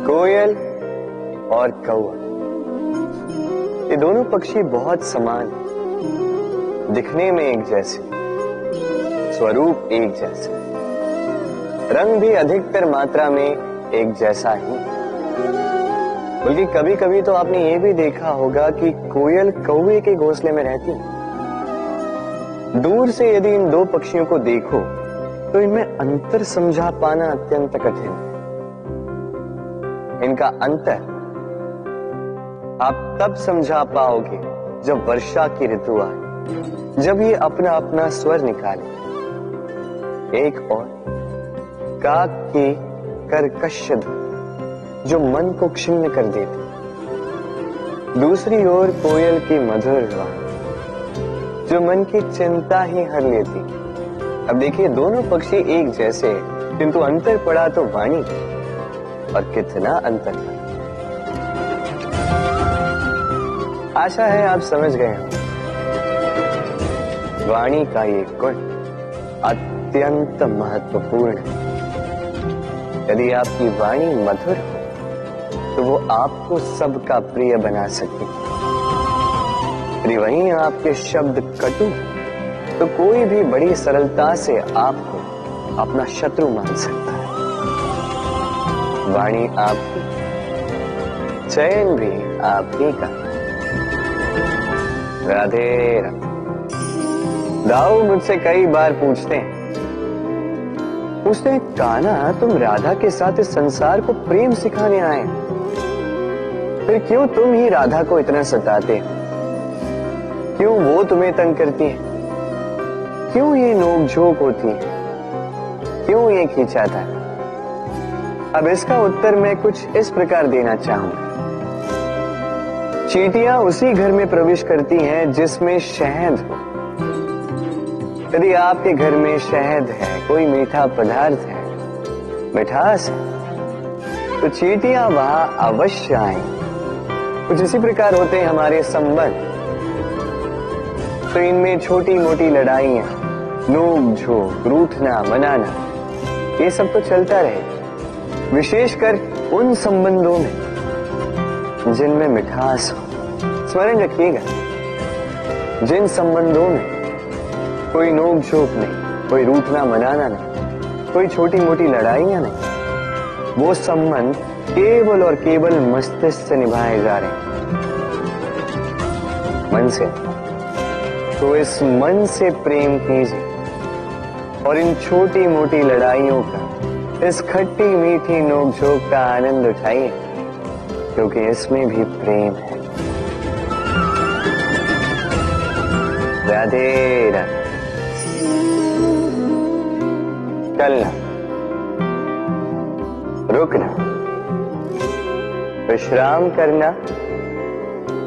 कोयल और कौवा, ये दोनों पक्षी बहुत समान, दिखने में एक जैसे, स्वरूप एक जैसे, रंग भी अधिकतर मात्रा में एक जैसा ही। बल्कि कभी कभी तो आपने ये भी देखा होगा कि कोयल कौवे के घोंसले में रहती है। दूर से यदि इन दो पक्षियों को देखो तो इनमें अंतर समझा पाना अत्यंत कठिन है। इनका अंतर आप तब समझा पाओगे जब वर्षा की ऋतु आए, जब ये अपना अपना स्वर निकाले। एक और काक की कर्कश ध्वनि जो मन को क्षीण कर देती, दूसरी ओर कोयल की मधुर वाणी जो मन की चिंता ही हर लेती। अब देखिए, दोनों पक्षी एक जैसे, किंतु अंतर पड़ा तो वाणी, और कितना अंतर पड़ा। आशा है आप समझ गए हैं। वाणी का ये गुण अत्यंत महत्वपूर्ण है। यदि आपकी वाणी मधुर हो तो वो आपको सबका प्रिय बना सकती है। यदि वहीं आपके शब्द कटु तो कोई भी बड़ी सरलता से आपको अपना शत्रु मान सकता है। वाणी आपकी, चयन भी आप ही का। राधे राधे। दाऊ मुझसे कई बार पूछते हैं, कान्हा तुम राधा के साथ इस संसार को प्रेम सिखाने आए, फिर क्यों तुम ही राधा को इतना सताते हो? क्यों वो तुम्हें तंग करती है? क्यों ये नोक-झोंक होती है? क्यों ये खींचाता है? अब इसका उत्तर मैं कुछ इस प्रकार देना चाहूंगा। चींटियां उसी घर में प्रवेश करती हैं जिसमें शहद हो। यदि आपके घर में शहद है, कोई मीठा पदार्थ है, मिठास है, तो चींटियां वहां अवश्य आएंगी। कुछ इसी प्रकार होते हैं हमारे संबंध। तो इनमें छोटी मोटी लड़ाइयां, नोक झोंक, रूठना मनाना, ये सब तो चलता रहे। विशेषकर उन संबंधों में जिनमें मिठास हो। स्मरण रखिएगा, जिन संबंधों में कोई नोक झोंक नहीं, कोई रूठना मनाना नहीं, कोई छोटी मोटी लड़ाइयां नहीं, वो संबंध केवल और केवल मस्तिष्क से निभाए जा रहे हैं, मन से। तो इस मन से प्रेम कीजिए और इन छोटी मोटी लड़ाइयों का, इस खट्टी मीठी नोक-झोंक का आनंद उठाइए, क्योंकि इसमें भी प्रेम है। राधे राधे। चलना, रुकना, विश्राम करना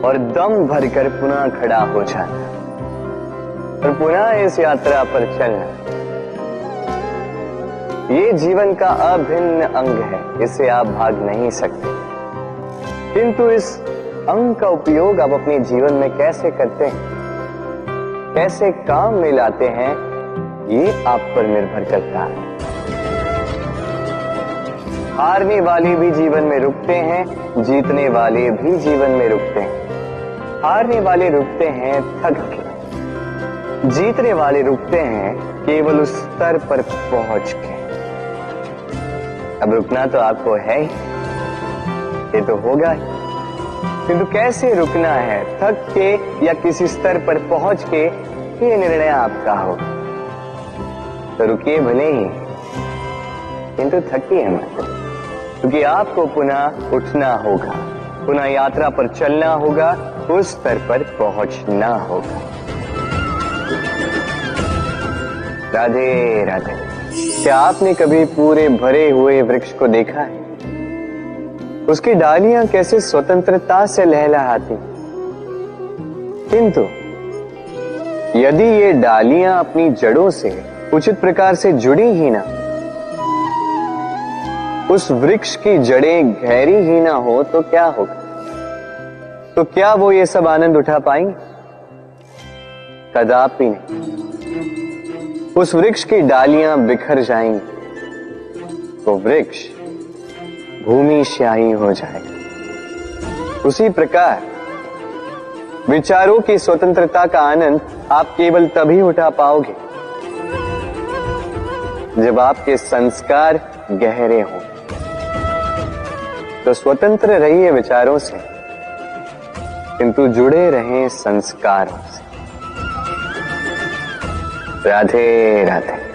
और दम भरकर पुनः खड़ा हो जाना और पुनः इस यात्रा पर चलना। ये जीवन का अभिन्न अंग है, इससे आप भाग नहीं सकते। किंतु इस अंग का उपयोग आप अपने जीवन में कैसे करते हैं, कैसे काम में लाते हैं, ये आप पर निर्भर करता है। हारने वाले भी जीवन में रुकते हैं, जीतने वाले भी जीवन में रुकते हैं। हारने वाले रुकते हैं थक के, जीतने वाले रुकते हैं केवल उस स्तर पर पहुंच के। अब रुकना तो आपको है ही, ये तो होगा ही, किंतु कैसे रुकना है, थक के या किसी स्तर पर पहुंच के, ये निर्णय आपका होगा। तो रुकिए भले ही, किंतु थकिए मत, क्योंकि आपको पुनः उठना होगा, पुनः यात्रा पर चलना होगा, उस स्तर पर पहुंचना होगा। राधे राधे। क्या आपने कभी पूरे भरे हुए वृक्ष को देखा है? उसकी डालियां कैसे स्वतंत्रता से लहलहाती, किंतु यदि ये डालियां अपनी जड़ों से उचित प्रकार से जुड़ी ही ना, उस वृक्ष की जड़ें गहरी ही ना हो तो क्या होगा? तो क्या वो ये सब आनंद उठा पाएंगे? कदापि नहीं। उस वृक्ष की डालियां बिखर जाएंगी, वो वृक्ष भूमि श्याही हो जाएगा। उसी प्रकार विचारों की स्वतंत्रता का आनंद आप केवल तभी उठा पाओगे जब आपके संस्कार गहरे हों। तो स्वतंत्र रहिए विचारों से, किंतु जुड़े रहें संस्कारों से। राधे राधे।